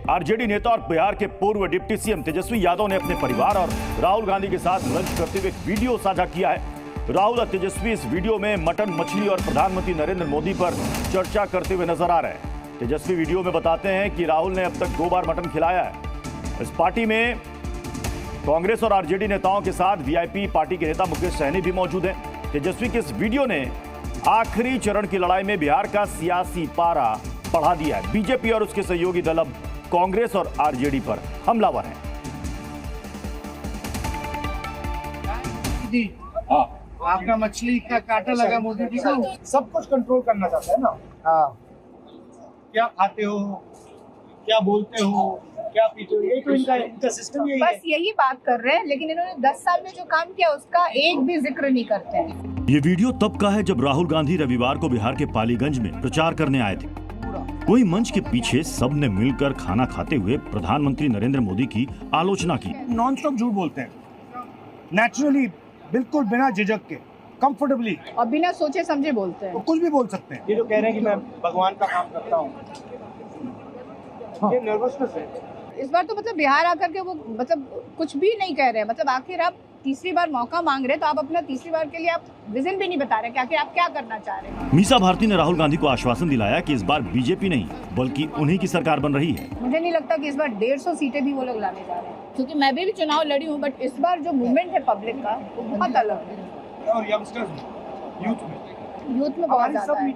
RJD नेता और बिहार के पूर्व डिप्टी सीएम तेजस्वी यादव ने अपने परिवार और राहुल गांधी के साथ लंच करते हुए एक वीडियो साझा किया है। राहुल और तेजस्वी इस वीडियो में मटन, मछली और प्रधानमंत्री नरेंद्र मोदी पर चर्चा करते हुए नजर आ रहे हैं। तेजस्वी वीडियो में बताते हैं कि राहुल ने अब तक 2 बार मटन खिलाया है। इस पार्टी में कांग्रेस और आरजेडी नेताओं के साथ वीआईपी पार्टी के नेता मुकेश सहनी भी मौजूद हैं। तेजस्वी के इस वीडियो ने आखिरी चरण की लड़ाई में बिहार का सियासी पारा बढ़ा दिया है। बीजेपी और उसके सहयोगी दल अब कांग्रेस और आरजेडी पर हमलावर हैं। आपका मछली का कांटा लगा मोदी जी को, सब कुछ कंट्रोल करना चाहता है ना। हाँ, क्या खाते हो, क्या बोलते हो, क्या पीते हो, यही तो इनका सिस्टम यही है। बस यही बात कर रहे हैं, लेकिन इन्होंने 10 साल में जो काम किया उसका एक भी जिक्र नहीं करते हैं। ये वीडियो तब का है जब राहुल गांधी रविवार को बिहार के पालीगंज में प्रचार करने आए थे। कोई मंच के पीछे सबने मिलकर खाना खाते हुए प्रधानमंत्री नरेंद्र मोदी की आलोचना की। नॉन स्टॉप झूठ बोलते हैं, नेचुरली, बिल्कुल बिना झिझक के, कंफर्टेबली और बिना सोचे समझे बोलते हैं। तो कुछ भी बोल सकते हैं। ये जो कह रहे हैं कि मैं भगवान का काम करता हूँ, ये नर्वसनेस है। इस बार तो मतलब बिहार आकर के वो मतलब कुछ भी नहीं कह रहे हैं। मतलब आखिर आप तीसरी बार मौका मांग रहे हैं, तो आप अपना तीसरी बार के लिए आप विजन भी नहीं बता रहे कि आखिर आप क्या करना चाह रहे हैं। मीसा भारती ने राहुल गांधी को आश्वासन दिलाया कि इस बार बीजेपी नहीं बल्कि उन्हीं की सरकार बन रही है। मुझे नहीं लगता कि इस बार 150 सीटें भी वो लोग लाने जा रहे हैं, क्योंकि मैं भी चुनाव लड़ी हूँ, बट इस बार जो मूवमेंट है पब्लिक का वो बहुत अलग है। और यंगस्टर्स, यूथ में बहुत ज्यादा है।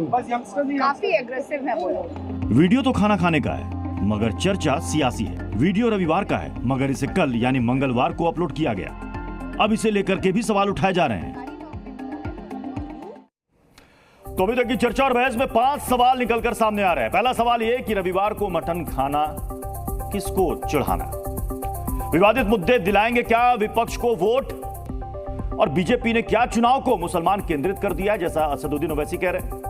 बस यंगस्टर्स ही काफी एग्रेसिव है वो लोग। वीडियो तो खाना खाने का है, मगर चर्चा सियासी है। वीडियो रविवार का है, मगर इसे कल यानी मंगलवार को अपलोड किया गया। अब इसे लेकर के भी सवाल उठाए जा रहे हैं। तो अभी तक की चर्चा और बहस में 5 सवाल निकलकर सामने आ रहे हैं। पहला सवाल यह कि रविवार को मटन खाना किसको चढ़ाना? विवादित मुद्दे दिलाएंगे क्या विपक्ष को वोट? और बीजेपी ने क्या चुनाव को मुसलमान केंद्रित कर दिया, जैसा असदुद्दीन ओवैसी कह रहे हैं?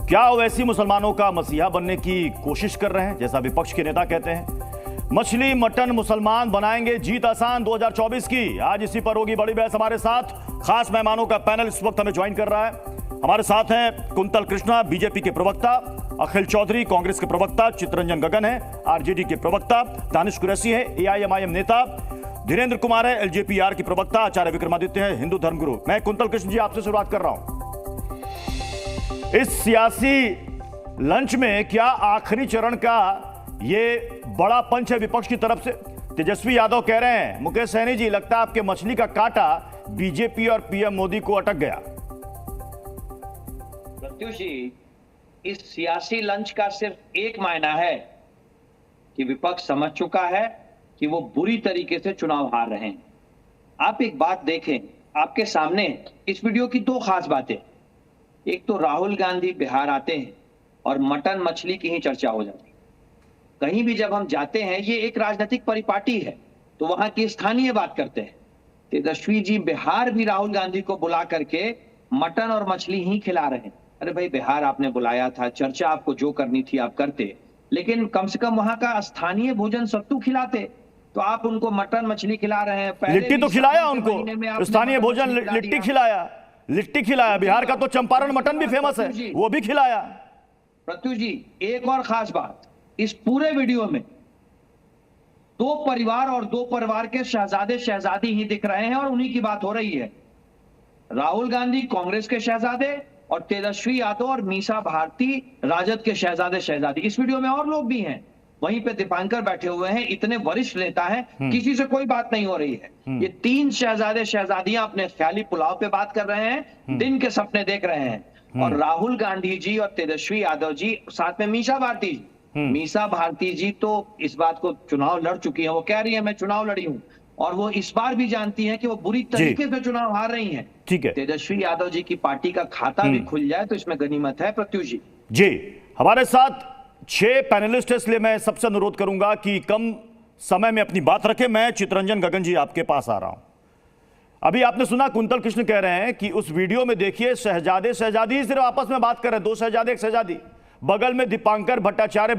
क्या ओवैसी मुसलमानों का मसीहा बनने की कोशिश कर रहे हैं, जैसा विपक्ष के नेता कहते हैं? मछली मटन मुसलमान बनाएंगे जीत आसान 2024 की। आज इसी पर होगी बड़ी बहस। हमारे साथ खास मेहमानों का पैनल इस वक्त हमें ज्वाइन कर रहा है। हमारे साथ हैं कुंतल कृष्णा, बीजेपी के प्रवक्ता, अखिल चौधरी, कांग्रेस के प्रवक्ता, चितरंजन गगन है, आरजेडी के प्रवक्ता, दानिश कुरैशी है, एआईएमआईएम नेता, धीरेन्द्र कुमार है, एलजेपीआर के प्रवक्ता, आचार्य विक्रमादित्य है, हिंदू धर्मगुरु। मैं कुंतल कृष्ण जी आपसे शुरुआत कर रहा हूं। इस सियासी लंच में क्या आखिरी चरण का ये बड़ा पंच है विपक्ष की तरफ से? तेजस्वी यादव कह रहे हैं, मुकेश सहनी जी, लगता है आपके मछली का कांटा बीजेपी और पीएम मोदी को अटक गया। प्रत्युष जी, इस सियासी लंच का सिर्फ एक मायना है कि विपक्ष समझ चुका है कि वो बुरी तरीके से चुनाव हार रहे हैं। आप एक बात देखें, आपके सामने इस वीडियो की 2 खास बातें। एक तो राहुल गांधी बिहार आते हैं और मटन मछली की ही चर्चा हो जाती है। कहीं भी जब हम जाते हैं, ये एक राजनीतिक परिपाटी है, तो वहां की स्थानीय बात करते हैं। तेजस्वी जी बिहार भी राहुल गांधी को बुला करके मटन और मछली ही खिला रहे हैं। अरे भाई, बिहार आपने बुलाया था, चर्चा आपको जो करनी थी आप करते, लेकिन कम से कम वहां का स्थानीय भोजन सत्तू खिलाते। तो आप उनको मटन मछली खिला रहे हैं। लिट्टी तो खिलाया उनको, स्थानीय भोजन लिट्टी खिलाया। बिहार का तो चंपारण मटन भी फेमस है, वो भी खिलाया। प्रत्युष जी, एक और खास बात, इस पूरे वीडियो में 2 परिवार और 2 परिवार के शहजादे शहजादी ही दिख रहे हैं और उन्हीं की बात हो रही है। राहुल गांधी कांग्रेस के शहजादे और तेजस्वी यादव और मीसा भारती राजद के शहजादे शहजादी। इस वीडियो में और लोग भी हैं, वहीं पे दीपांकर बैठे हुए हैं, इतने वरिष्ठ नेता हैं, किसी से कोई बात नहीं हो रही है। ये 3 शहजादे शहजादियां अपने ख्याली पुलाव पे बात कर रहे हैं, दिन के सपने देख रहे हैं। और राहुल गांधी जी और तेजस्वी यादव जी, साथ में मीसा भारती जी, मीसा भारती जी तो इस बात को चुनाव लड़ चुकी है। वो कह रही है मैं चुनाव लड़ी हूं, और वो इस बार भी जानती है कि वो बुरी तरीके से चुनाव हार रही हैं। ठीक है, तेजस्वी यादव जी की पार्टी का खाता भी खुल जाए तो इसमें गनीमत है। प्रत्युष जी, हमारे साथ 6 पैनलिस्ट है, इसलिए मैं सबसे अनुरोध करूंगा कि कम समय में अपनी बात रखें। मैं चितरंजन गगन जी आपके पास आ रहा हूं। अभी आपने सुना कुंतल कृष्ण कह रहे हैं कि उस वीडियो में देखिए शहजादे शहजादी सिर्फ आपस में बात कर रहे हैं, 2 शहजादे 1 शहजादी। बगल में दीपांकर भट्टाचार्य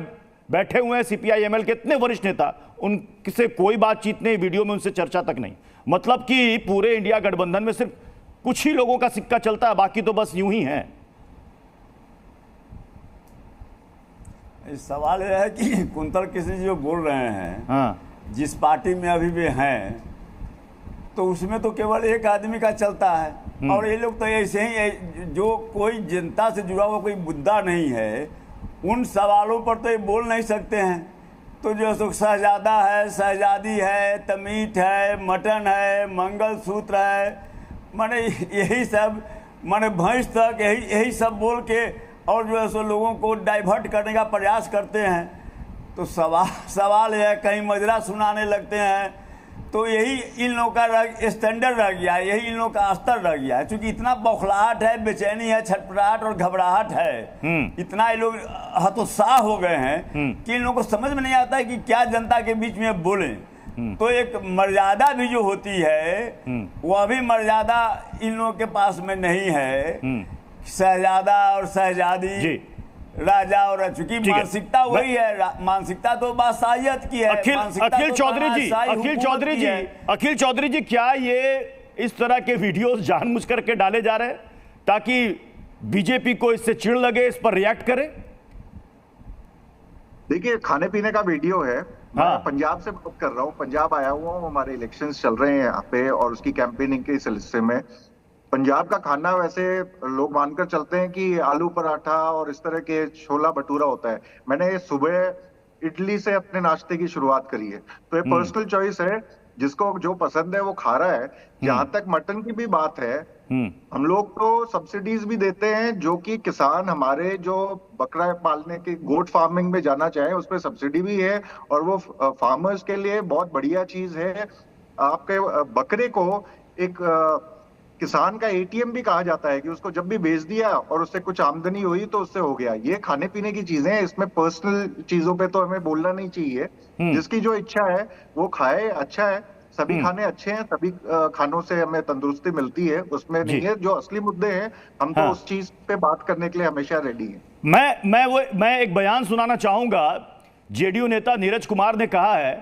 बैठे हुए हैं, सीपीआईएमएल के इतने वरिष्ठ नेता, उनसे कोई बातचीत नहीं, वीडियो में उनसे चर्चा तक नहीं। मतलब कि पूरे इंडिया गठबंधन में सिर्फ कुछ ही लोगों का सिक्का चलता है, बाकी तो बस यूं ही है। इस सवाल यह है कि कुंतल कृष्ण जी जो बोल रहे हैं, हाँ, जिस पार्टी में अभी भी हैं तो उसमें तो केवल एक आदमी का चलता है और ये लोग तो ऐसे ही, जो कोई जनता से जुड़ा हुआ कोई मुद्दा नहीं है उन सवालों पर तो ये बोल नहीं सकते हैं। तो जो सो शहजादा है, शहजादी है, तमीट है, मटन है, मंगलसूत्र है, माने यही सब, माने भैंस तक यही सब बोल के और जो है सो लोगों को डाइवर्ट करने का प्रयास करते हैं। तो सवाल यह है, कहीं मजरा सुनाने लगते हैं, तो यही इन लोगों का स्टैंडर्ड रह गया है, यही इन लोगों का स्तर रह गया है। क्योंकि इतना बौखलाहट है, बेचैनी है, छटपटाहट और घबराहट है, इतना ये लोग हतोत्साह हो गए हैं कि इन लोगों को समझ में नहीं आता है कि क्या जनता के बीच में बोले। तो एक मर्यादा भी जो होती है वह भी मर्यादा इन लोगों के पास में नहीं है। शहजादा और शहजादी, राजा और चूंकि मानसिकता वही है, मानसिकता तो बादशाहियत की है। अखिल चौधरी जी, क्या ये इस तरह के वीडियोस जानबूझ करके डाले जा रहे हैं ताकि बीजेपी को इससे चिढ़ लगे, इस पर रिएक्ट करे? देखिए, खाने पीने का वीडियो है। मैं पंजाब से बात कर रहा हूँ, पंजाब आया हुआ हूँ, हमारे इलेक्शंस चल रहे हैं यहाँ पे और उसकी कैंपेनिंग के सिलसिले में। पंजाब का खाना वैसे लोग मानकर चलते हैं कि आलू पराठा और इस तरह के छोला भटूरा होता है। मैंने सुबह इडली से अपने नाश्ते की शुरुआत करी है, तो ये पर्सनल चॉइस है, जिसको जो पसंद है वो खा रहा है। जहां तक मटन की भी बात है, हम लोग तो सब्सिडीज भी देते हैं, जो कि किसान हमारे जो बकरा पालने की गोट फार्मिंग में जाना चाहे उस पर सब्सिडी भी है और वो फार्मर्स के लिए बहुत बढ़िया चीज है। आपके बकरे को एक किसान का एटीएम भी कहा जाता है कि उसको जब भी बेच दिया और उससे कुछ आमदनी हुई तो उससे हो गया। ये खाने पीने की चीजें हैं, इसमें पर्सनल चीजों पे तो हमें बोलना नहीं चाहिए। जिसकी जो इच्छा है वो खाए, अच्छा है, सभी खाने अच्छे हैं, सभी खानों से हमें तंदुरुस्ती मिलती है, उसमें नहीं है। जो असली मुद्दे हैं हम तो उस चीज पे बात करने के लिए हमेशा रेडी हैं। मैं एक बयान सुनाना चाहूंगा। जेडीयू नेता नीरज कुमार ने कहा है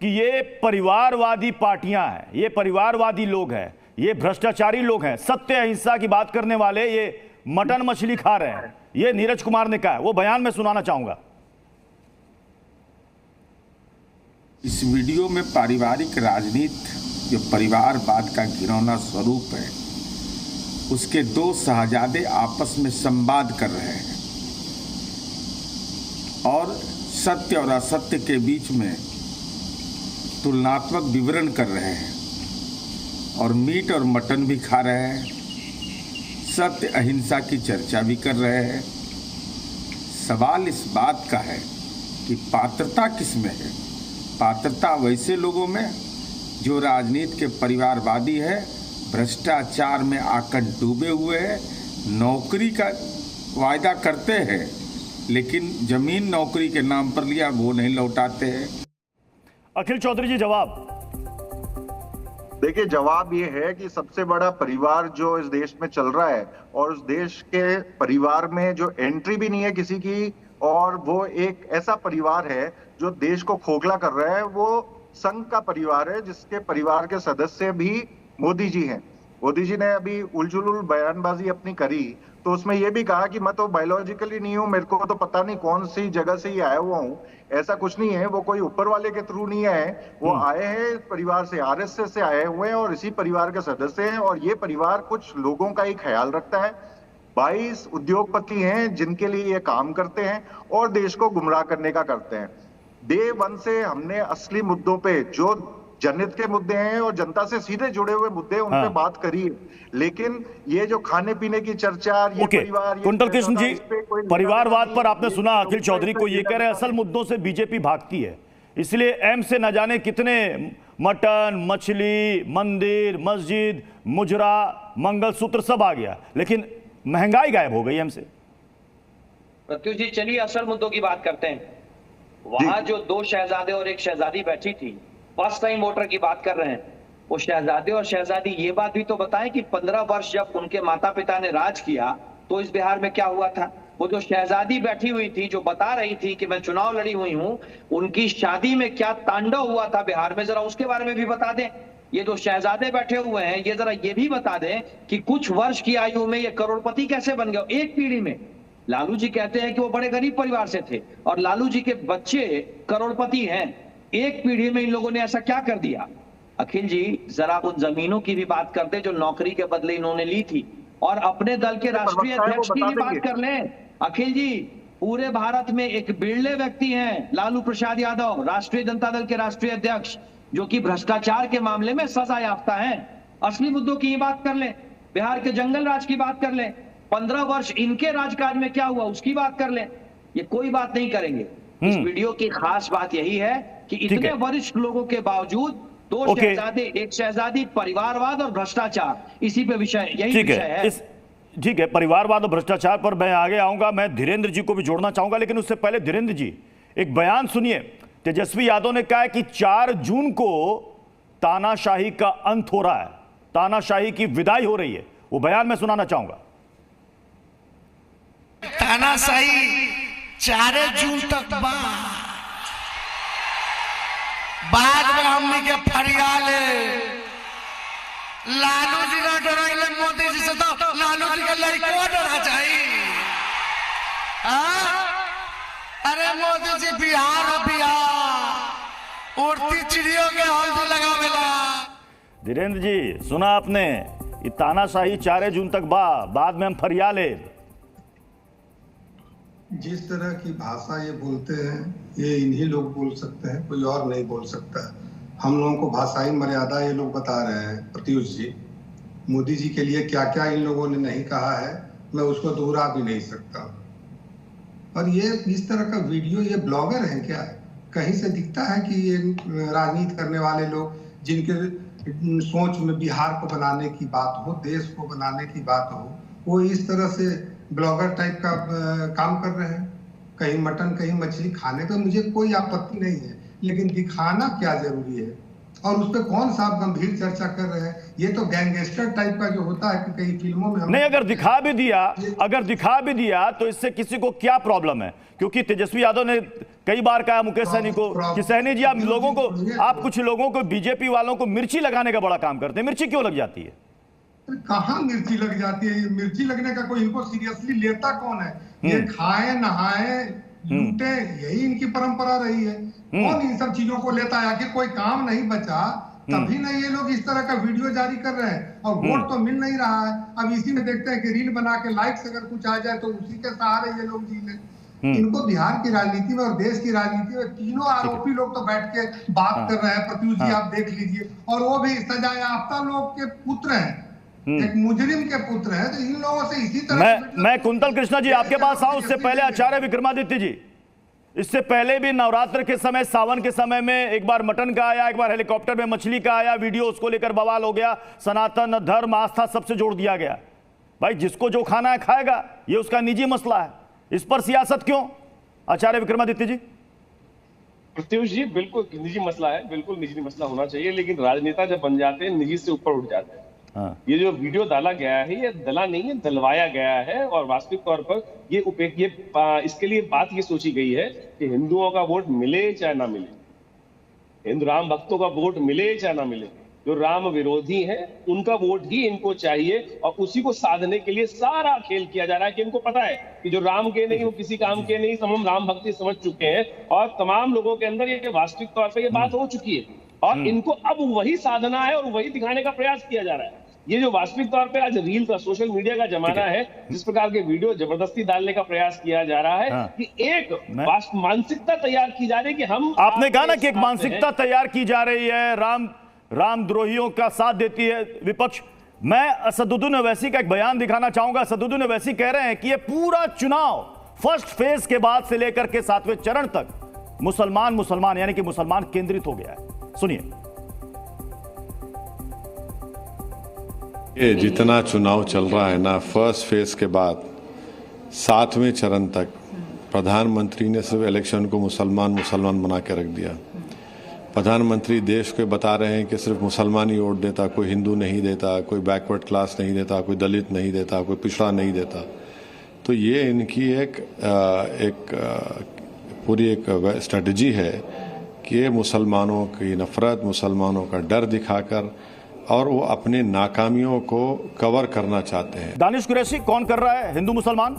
कि ये परिवारवादी पार्टियां हैं, ये परिवारवादी लोग हैं, ये भ्रष्टाचारी लोग हैं, सत्य अहिंसा की बात करने वाले ये मटन मछली खा रहे हैं। ये नीरज कुमार ने कहा है, वो बयान में सुनाना चाहूंगा। इस वीडियो में पारिवारिक राजनीति जो परिवारवाद का घिनौना स्वरूप है, उसके दो शहजादे आपस में संवाद कर रहे हैं और सत्य और असत्य के बीच में तुलनात्मक विवरण कर रहे हैं और मीट और मटन भी खा रहे हैं, सत्य अहिंसा की चर्चा भी कर रहे हैं। सवाल इस बात का है कि पात्रता किस में है? पात्रता वैसे लोगों में जो राजनीति के परिवारवादी है, भ्रष्टाचार में आकर डूबे हुए हैं, नौकरी का वायदा करते हैं लेकिन जमीन नौकरी के नाम पर लिया वो नहीं लौटाते हैं। अखिल चौधरी जी, जवाब। देखिए, जवाब ये है कि सबसे बड़ा परिवार जो इस देश में चल रहा है और उस देश के परिवार में जो एंट्री भी नहीं है किसी की, और वो एक ऐसा परिवार है जो देश को खोखला कर रहा है, वो संघ का परिवार है, जिसके परिवार के सदस्य भी मोदी जी हैं। मोदी जी ने अभी उलझुल बयानबाजी अपनी करी तो उसमें यह भी कहा कि मैं तो बायोलॉजिकली नहीं हूं, मेरे को तो पता नहीं कौन सी जगह से ही आया हुआ हूं। ऐसा कुछ नहीं है, वो कोई ऊपर वाले के थ्रू नहीं आए, वो आए हैं इस परिवार से, आरएसएस से आए हुए हैं और इसी परिवार के सदस्य हैं। और ये परिवार कुछ लोगों का ही ख्याल रखता है। 22 उद्योगपति हैं जिनके लिए ये काम करते हैं और देश को गुमराह करने का करते हैं। डे वन से हमने असली मुद्दों पे, जो जनहित के मुद्दे हैं और जनता से सीधे जुड़े हुए मुद्दे, उन पे बात करी है। लेकिन ये जो खाने पीने की चर्चा, ये परिवार, कुंतल कृष्ण जी, परिवारवाद पर आपने सुना अखिल चौधरी को, ये कह रहे हैं असल मुद्दों से बीजेपी भागती है, इसलिए एम से न जाने कितने मटन, मछली, मंदिर, मस्जिद, मुजरा, मंगलसूत्र सब आ गया, लेकिन महंगाई गायब हो गई एम से। प्रत्युष जी, चलिए असल मुद्दों की बात करते हैं। वहां जो 2 शहजादे और 1 शहजादी बैठी थी, फर्स्ट टाइम वोटर की बात कर रहे हैं, वो शहजादे और शहजादी ये बात भी तो बताएं कि 15 वर्ष जब उनके माता पिता ने राज किया तो इस बिहार में क्या हुआ था। वो जो शहजादी बैठी हुई थी, जो बता रही थी कि मैं चुनाव लड़ी हुई हूं, उनकी शादी में क्या तांडव हुआ था बिहार में, जरा उसके बारे में भी बता दें। ये जो शहजादे बैठे हुए हैं, ये जरा ये भी बता दें कि कुछ वर्ष की आयु में ये करोड़पति कैसे बन गए, एक पीढ़ी में। लालू जी कहते हैं कि वो बड़े गरीब परिवार से थे और लालू जी के बच्चे करोड़पति हैं। एक पीढ़ी में इन लोगों ने ऐसा क्या कर दिया? अखिल जी जरा उन जमीनों की भी बात करते जो नौकरी के बदले इन्होंने ली थी, और अपने दल के राष्ट्रीय अध्यक्ष की भी बात कर लें। अखिल जी, पूरे भारत में एक बिरले व्यक्ति हैं लालू प्रसाद यादव, राष्ट्रीय जनता दल के राष्ट्रीय अध्यक्ष, जो कि भ्रष्टाचार के मामले में सजा याफ्ता हैं। असली मुद्दों की बात कर लें, बिहार के जंगल राज की बात कर लें, 15 वर्ष इनके राजकाज में क्या हुआ उसकी बात कर लें। ये कोई बात नहीं करेंगे। इस वीडियो की खास बात यही है कि इतने वरिष्ठ लोगों के बावजूद दो शहजादे, एक शहजादी, परिवारवाद और भ्रष्टाचार, इसी पे विषय, यही विषय है। ठीक है, परिवारवाद और भ्रष्टाचार पर मैं आगे आऊंगा। मैं धीरेन्द्र जी को भी जोड़ना चाहूंगा, लेकिन उससे पहले धीरेन्द्र जी एक बयान सुनिए। तेजस्वी यादव ने कहा है कि 4 जून को तानाशाही का अंत हो रहा है, तानाशाही की विदाई हो रही है। वो बयान मैं सुनाना चाहूंगा। तानाशाही 4 जून तक बाद में हमने के फरियाले लालू जी ना डराइले मोदी जी से, तो लालू जी के लड़को डरा चाहिए। अरे मोदी जी बिहार उड़ती चिड़ियों के हल्दी लगावेला। धीरेन्द्र जी सुना आपने, ये तानाशाही 4 जून तक बाद में हम फरियाले। जिस तरह की भाषा ये बोलते हैं ये इन्हीं लोग बोल सकते हैं, कोई और नहीं बोल सकता। हम लोगों को भाषाई मर्यादा ये लोग बता रहे हैं। प्रत्युष जी, मोदी जी के लिए क्या क्या इन लोगों ने नहीं कहा है, मैं उसको दोहरा भी नहीं सकता। और ये इस तरह का वीडियो, ये ब्लॉगर हैं क्या? कहीं से दिखता है कि ये राजनीति करने वाले लोग, जिनके सोच में बिहार को बनाने की बात हो, देश को बनाने की बात हो, वो इस तरह से ब्लॉगर टाइप का काम कर रहे हैं। कहीं मटन कहीं मछली खाने पे मुझे कोई आपत्ति नहीं है, लेकिन दिखाना क्या जरूरी है और उस पर कौन सा आप गंभीर चर्चा कर रहे हैं? ये तो गैंगस्टर टाइप का जो होता है कि कई फिल्मों में नहीं, अगर दिखा भी दिया तो इससे किसी को क्या प्रॉब्लम है? क्योंकि तेजस्वी यादव ने कई बार कहा मुकेश सहनी को कि सहनी जी आप लोगों को, आप कुछ लोगों को, बीजेपी वालों को मिर्ची लगाने का बड़ा काम करते हैं। मिर्ची क्यों लग जाती है? कहाँ मिर्ची लग जाती है? मिर्ची लगने का कोई इनको सीरियसली लेता कौन है? ये खाए नहाए लूटे, यही इनकी परंपरा रही है। कौन इन सब चीजों को लेता है? कि कोई काम नहीं बचा तभी नहीं ये लोग इस तरह का वीडियो जारी कर रहे हैं, और वोट तो मिल नहीं रहा है। अब इसी में देखते हैं कि रील बना के लाइक्स अगर कुछ आ जाए तो उसी के सहारे ये लोग जी लें। इनको बिहार की राजनीति में और देश की राजनीति में तीनों आरोपी लोग तो बैठ के बात कर रहे हैं। प्रत्युष जी आप देख लीजिए, और वो भी सजायाफ्ता लोग के पुत्र हैं, एक मुजरिम के पुत्र हैं। तो इन लोगों से इसी तरह मैं कुंतल कृष्णा जी आपके पास आऊं, उससे पहले आचार्य विक्रमादित्य जी, इससे पहले भी नवरात्र के समय, सावन के समय में एक बार मटन का आया, एक बार हेलीकॉप्टर में मछली का आया वीडियो, उसको लेकर बवाल हो गया। सनातन धर्म आस्था सबसे जोड़ दिया गया। भाई जिसको जो खाना है खाएगा, ये उसका निजी मसला है, इस पर सियासत क्यों? आचार्य विक्रमादित्य जी। प्रत्युष जी, बिल्कुल निजी मसला है, बिल्कुल निजी मसला होना चाहिए, लेकिन राजनेता जब बन जाते हैं निजी से ऊपर उठ जाते हैं। ये जो वीडियो डाला गया है, ये दला नहीं है, दलवाया गया है। और वास्तविक तौर पर ये इसके लिए बात ये सोची गई है कि हिंदुओं का वोट मिले चाहे ना मिले, हिंदू राम भक्तों का वोट मिले चाहे ना मिले, जो राम विरोधी हैं उनका वोट ही इनको चाहिए, और उसी को साधने के लिए सारा खेल किया जा रहा है। कि इनको पता है कि जो राम के नहीं वो किसी काम के नहीं, हम राम भक्ति समझ चुके हैं, और तमाम लोगों के अंदर ये वास्तविक तौर पर ये बात हो चुकी है, और इनको अब वही साधना है और वही दिखाने का प्रयास किया जा रहा है। ये जो वास्तविक तौर पे आज रील का, सोशल मीडिया का जमाना है, जिस प्रकार के वीडियो जबरदस्ती डालने का प्रयास किया जा रहा है, कि एक मानसिकता तैयार की जा रही है कि हम, आपने कहा ना कि एक मानसिकता तैयार की जा रही है, रामद्रोहियों का साथ देती है विपक्ष। मैं असदुद्दीन ओवैसी का एक बयान दिखाना चाहूंगा। असदुद्दीन ओवैसी कह रहे हैं कि ये पूरा चुनाव फर्स्ट फेज के बाद से लेकर के 7वें चरण तक मुसलमान यानी कि मुसलमान केंद्रित हो गया है। सुनिए। ये जितना चुनाव चल रहा है ना, फर्स्ट फेज के बाद 7वें चरण तक प्रधानमंत्री ने सिर्फ इलेक्शन को मुसलमान बना के रख दिया। प्रधानमंत्री देश को बता रहे हैं कि सिर्फ मुसलमान ही वोट देता, कोई हिंदू नहीं देता, कोई बैकवर्ड क्लास नहीं देता, कोई दलित नहीं देता, कोई पिछड़ा नहीं देता। तो ये इनकी एक पूरी एक स्ट्रेटजी है कि ये मुसलमानों की नफरत, मुसलमानों का डर दिखाकर और वो अपने नाकामियों को कवर करना चाहते हैं। दानिश कुरैशी, कौन कर रहा है हिंदू मुसलमान?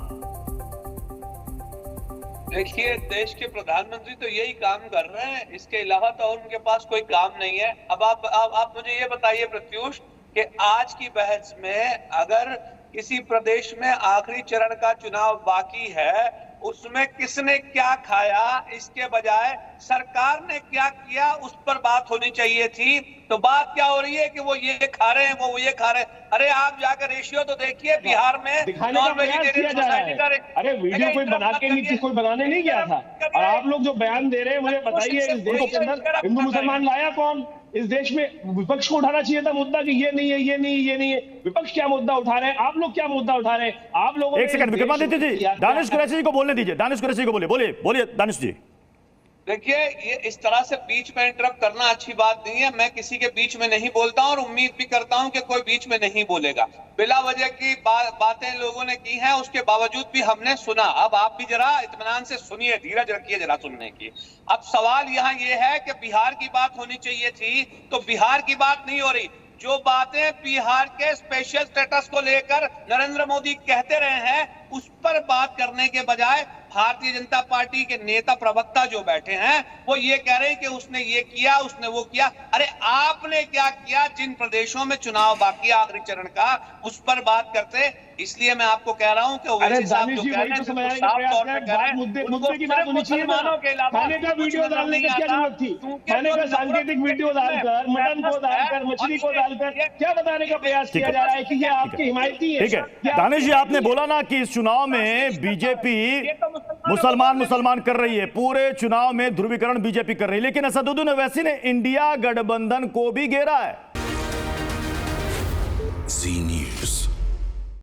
देखिए, देश के प्रधानमंत्री तो यही काम कर रहे हैं, इसके अलावा तो उनके पास कोई काम नहीं है। अब आप मुझे ये बताइए प्रत्युष कि आज की बहस में अगर किसी प्रदेश में आखिरी चरण का चुनाव बाकी है, उसमें किसने क्या खाया, इसके बजाय सरकार ने क्या किया उस पर बात होनी चाहिए थी। तो बात क्या हो रही है कि वो ये खा रहे हैं, वो ये खा रहे हैं। अरे आप जाकर रेशियो तो देखिए, बिहार में नॉन वेजिटेरियन सोसाइटी का। अरे वीडियो कोई बना के नहीं थी, कोई बनाने नहीं गया था। और आप लोग जो बयान दे रहे हैं, मुझे बताइए इस देश के अंदर हिंदू मुसलमान लाया कौन? इस देश में विपक्ष को उठाना चाहिए था मुद्दा कि ये नहीं है, ये नहीं, ये नहीं है। विपक्ष क्या मुद्दा उठा रहे हैं, आप लोग क्या मुद्दा उठा रहे हैं? आप लोगों एक सेकंड विक्रमादित्य जी, दानिश कुरैशी जी को बोलने दीजिए। दानिश कुरैशी को बोलिए दानिश जी। देखिए, ये इस तरह से बीच में इंटरप्ट करना अच्छी बात नहीं है। मैं किसी के बीच में नहीं बोलता और उम्मीद भी करता हूं कि कोई बीच में नहीं बोलेगा। बिला वजह की बातें लोगों ने की हैं, उसके बावजूद भी हमने सुना। अब आप भी जरा इत्मीनान से सुनिए, धीरज रखिए जरा सुनने की। अब सवाल यहाँ ये है कि बिहार की बात होनी चाहिए थी, तो बिहार की बात नहीं हो रही। जो बातें बिहार के स्पेशल स्टेटस को लेकर नरेंद्र मोदी कहते रहे हैं, उस पर बात करने के बजाय भारतीय जनता पार्टी के नेता प्रवक्ता जो बैठे हैं वो ये कह रहे हैं कि उसने ये किया, उसने वो किया। अरे आपने क्या किया? जिन प्रदेशों में चुनाव बाकी आखिरी चरण का, उस पर बात करते। इसलिए मैं आपको कह रहा हूं कि ओवैसी साहब जो कह रहे हैं, साफ तौर पे कह रहे हैं, मुद्दे की बात होनी चाहिए ना। खाने का वीडियो डालने की क्या जरूरत थी? खाने का सांकेतिक वीडियो डालकर, मटन को डालकर, मछली को डालकर क्या बताने का प्रयास किया जा रहा है कि ये आपके हिमायती है? ठीक है दानिश जी, आपने बोला ना कि इस चुनाव में बीजेपी मुसलमान कर रही है, पूरे चुनाव में ध्रुवीकरण बीजेपी कर रही है, लेकिन असदुद्दीन ओवैसी ने इंडिया गठबंधन को भी घेरा है। जी न्यूज़।